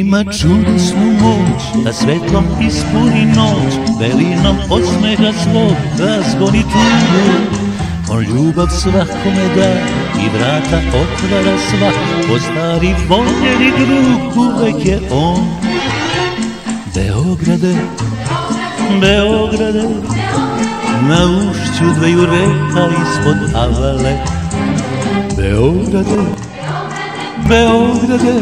ima čudesnu moć da svetlom ispuni noć, belinom osmeha svog razgoni tugu. On ljubav svakome da i vrata otvara svak, po stari voljeni drug uvek je on. Beograde, Beograde, na ušću dveju reka ispod Avale. Beograde, Beograde,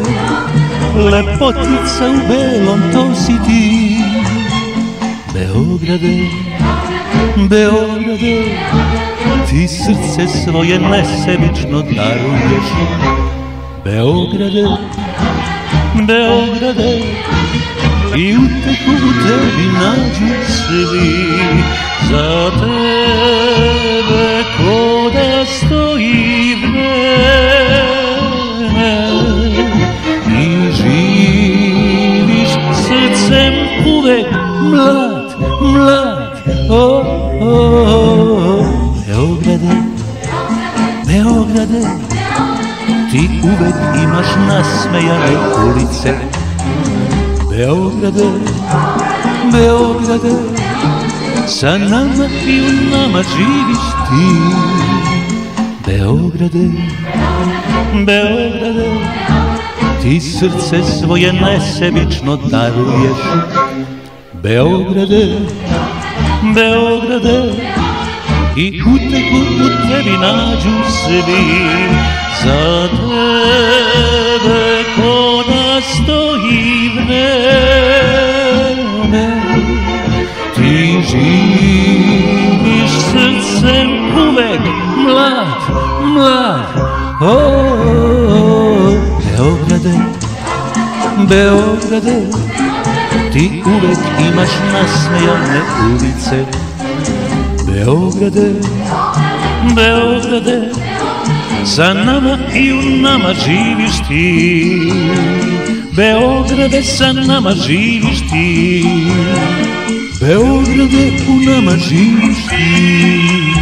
lepotica u belom, to si ti. Beograde, Beograde, ti srce svoje nesebično daruješ. Beograde, Beograde, i uteku u tebi nađu svi. Za tebe ko da stoji vreme i živiš srcem uvek mlad, mlad. Beograde, Beograde, ti uvek imaš nasmejane ulice. Beograde, Beograde, sa nama i u nama živiš ti. Beograde, Beograde, ti srce svoje nesebično daruješ. Beograde, Beograde, i uteku u tebi nađu svi. Za tebe ko da stoji vreme, ti živiš srcem uvek mlad, mlad. Beograde, Beograde, ti uvek imaš nasmejane ulice. Beograde, Beograde, sa nama i u nama živiš ti. Beograde, sa nama živiš ti. Beograde, u nama živiš ti.